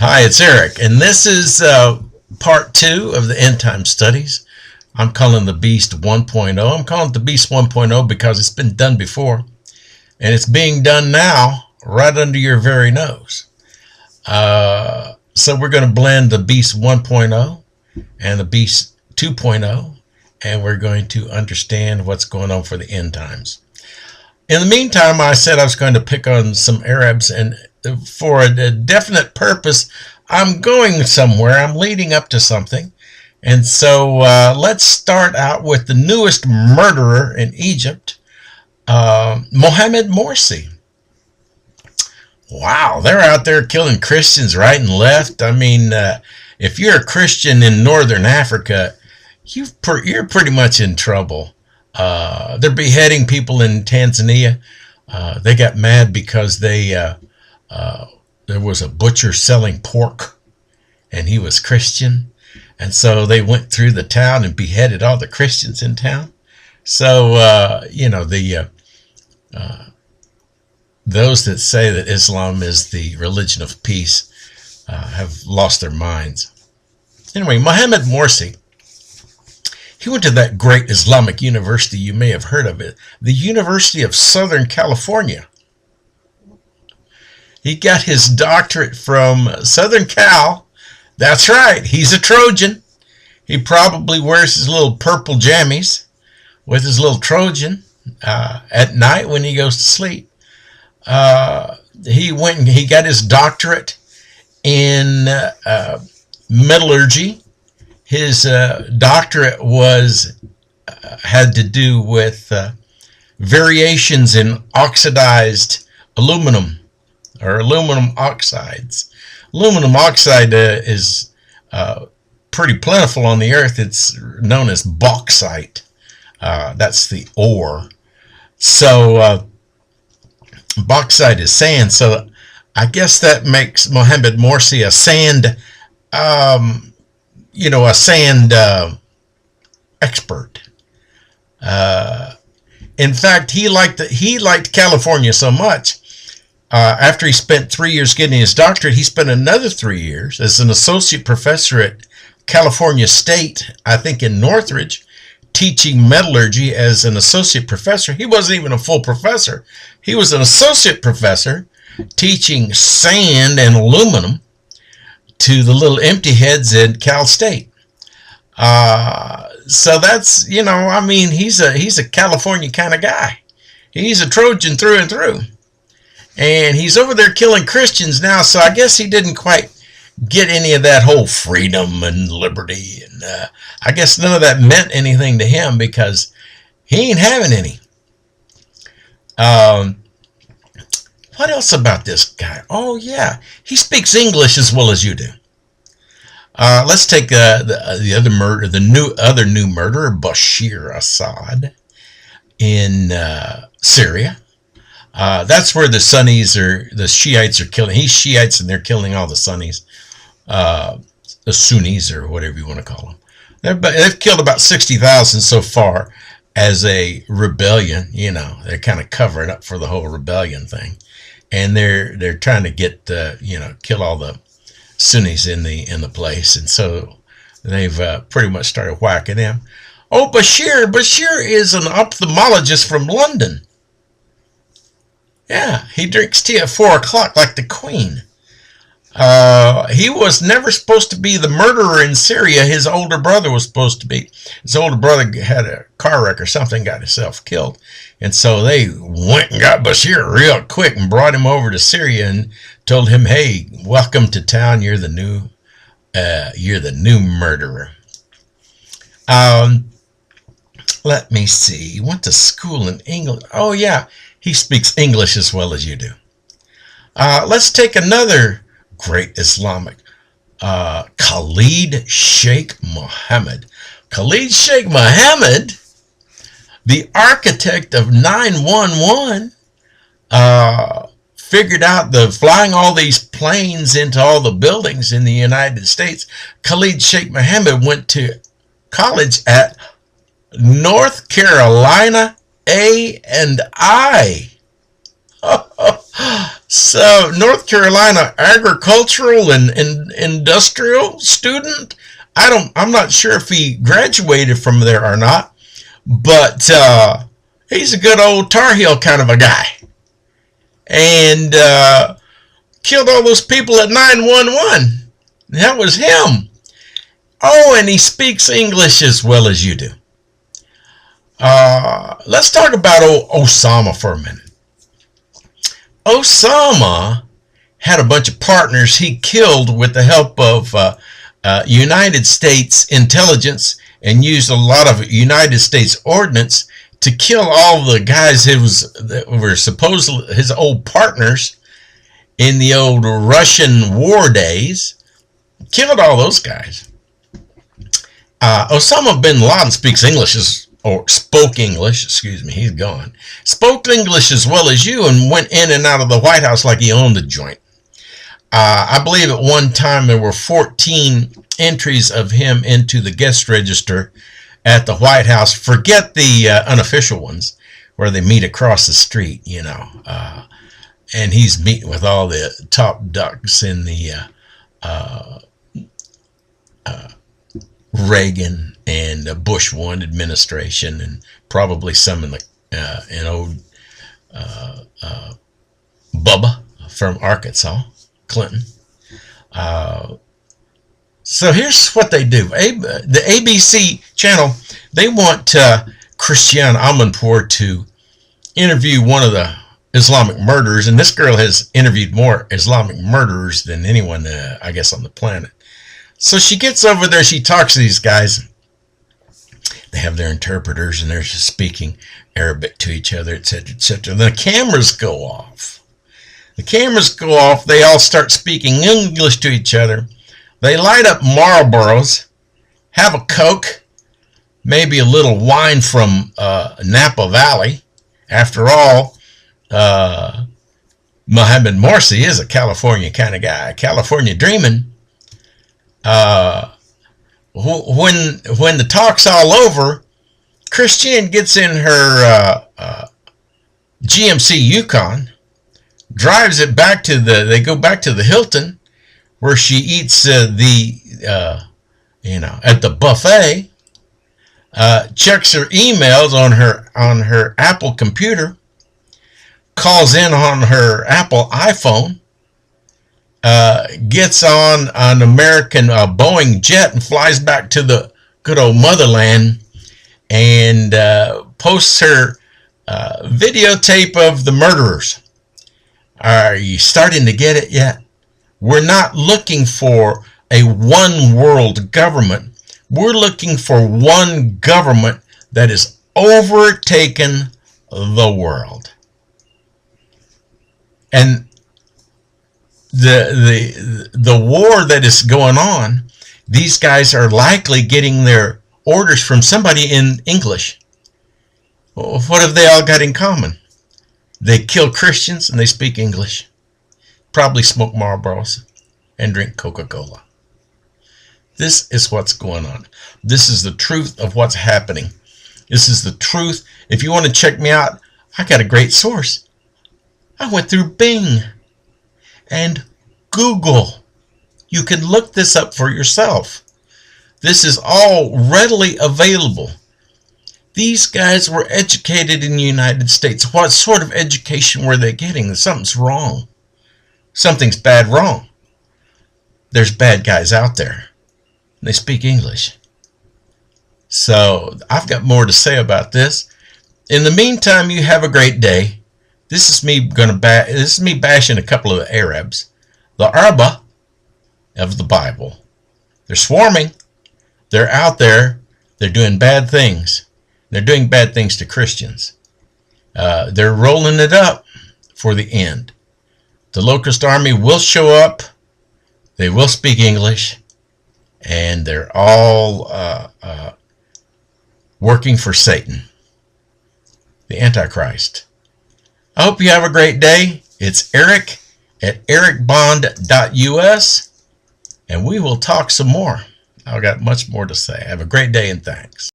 Hi, it's Eric, and this is part two of the end time studies. I'm calling the Beast 1.0. I'm calling it the Beast 1.0 because it's been done before, and it's being done now right under your very nose. So we're going to blend the Beast 1.0 and the Beast 2.0, and we're going to understand what's going on for the end times. In the meantime, I said I was going to pick on some Arabs, and for a definite purpose, I'm going somewhere. I'm leading up to something. And so let's start out with the newest murderer in Egypt, Mohammed Morsi. Wow, they're out there killing Christians right and left. I mean, if you're a Christian in northern Africa, you're pretty much in trouble. They're beheading people in Tanzania. They got mad because there was a butcher selling pork, and he was Christian, and so they went through the town and beheaded all the Christians in town. So those that say that Islam is the religion of peace have lost their minds. Anyway, Mohammed Morsi. He went to that great Islamic university, you may have heard of it, the University of Southern California. He got his doctorate from Southern Cal. That's right, he's a Trojan. He probably wears his little purple jammies with his little Trojan at night when he goes to sleep. He went and he got his doctorate in metallurgy. His doctorate had to do with variations in oxidized aluminum or aluminum oxides. Aluminum oxide is pretty plentiful on the earth. It's known as bauxite. That's the ore. So bauxite is sand. So I guess that makes Mohammed Morsi a sand a sand expert. In fact, he liked California so much. After he spent 3 years getting his doctorate, he spent another 3 years as an associate professor at California State, I think in Northridge, teaching metallurgy as an associate professor. He wasn't even a full professor. He was an associate professor teaching sand and aluminum to the little empty heads at Cal State. So that's, he's a California kind of guy. He's a Trojan through and through. And he's over there killing Christians now, so I guess he didn't quite get any of that whole freedom and liberty. And I guess none of that meant anything to him because he ain't having any. What else about this guy? Oh, yeah. He speaks English as well as you do. Let's take the other new murderer, Bashar Assad, in Syria. That's where the Shiites are killing. He's Shiites and they're killing all the Sunnis, the Sunnis or whatever you want to call them. They've killed about 60,000 so far as a rebellion. They're kind of covering up for the whole rebellion thing, and they're trying to get kill all the Sunnis in the place, and so they've pretty much started whacking him. Oh, Bashar is an ophthalmologist from London. Yeah, he drinks tea at 4 o'clock like the Queen. He was never supposed to be the murderer in Syria. His older brother was supposed to be. His older brother had a car wreck or something, got himself killed. And so they went and got Bashar real quick and brought him over to Syria and told him, hey, welcome to town. You're the new murderer. Let me see. He went to school in England. Oh, yeah. He speaks English as well as you do. Let's take another great Islamic, Khalid Sheikh Mohammed. Khalid Sheikh Mohammed, the architect of 911, figured out the flying all these planes into all the buildings in the United States. Khalid Sheikh Mohammed went to college at North Carolina A&I. So, North Carolina agricultural and industrial student. I'm not sure if he graduated from there or not, but he's a good old Tar Heel kind of a guy, and killed all those people at 911. That was him. Oh, and he speaks English as well as you do. Let's talk about Osama for a minute. Osama had a bunch of partners he killed with the help of United States intelligence, and used a lot of United States ordnance to kill all the guys that were supposedly his old partners in the old Russian war days. Killed all those guys. Osama bin Laden speaks English or spoke English, excuse me, he's gone. Spoke English as well as you, and went in and out of the White House like he owned the joint. I believe at one time there were 14 entries of him into the guest register at the White House. Forget the unofficial ones where they meet across the street, and he's meeting with all the top ducks in the Reagan and Bush 1 administration, and probably some in old Bubba from Arkansas, Clinton. So here's what they do. The ABC channel, they want Christiane Amanpour to interview one of the Islamic murderers, and this girl has interviewed more Islamic murderers than anyone, I guess, on the planet. So she gets over there, she talks to these guys. They have their interpreters, and they're just speaking Arabic to each other, etc., etc. The cameras go off. The cameras go off. They all start speaking English to each other. They light up Marlboros, have a Coke, maybe a little wine from Napa Valley. After all, Mohammed Morsi is a California kind of guy, California dreaming. When the talk's all over, Christiane gets in her GMC Yukon, drives it back to they go back to the Hilton, where she eats at the buffet, checks her emails on her Apple computer, calls in on her Apple iPhone, gets on an American Boeing jet and flies back to the good old motherland, and posts her videotape of the murderers. Are you starting to get it yet? We're not looking for a one world government. We're looking for one government that has overtaken the world. And the war that is going on, these guys are likely getting their orders from somebody in English. What have they all got in common? They kill Christians and they speak English. Probably smoke Marlboros and drink Coca-Cola. This is what's going on. This is the truth of what's happening. This is the truth. If you want to check me out, I got a great source. I went through Bing and Google. You can look this up for yourself. This is all readily available. These guys were educated in the United States. What sort of education were they getting? Something's wrong. Something's bad wrong. There's bad guys out there. They speak English. So I've got more to say about this. In the meantime, you have a great day. This is me bashing a couple of the Arabs, the Arba of the Bible. They're swarming. They're out there. They're doing bad things. They're doing bad things to Christians. They're rolling it up for the end. The Locust Army will show up. They will speak English. And they're all working for Satan, the Antichrist. I hope you have a great day. It's Eric at ericbond.us, and we will talk some more. I've got much more to say. Have a great day, and thanks.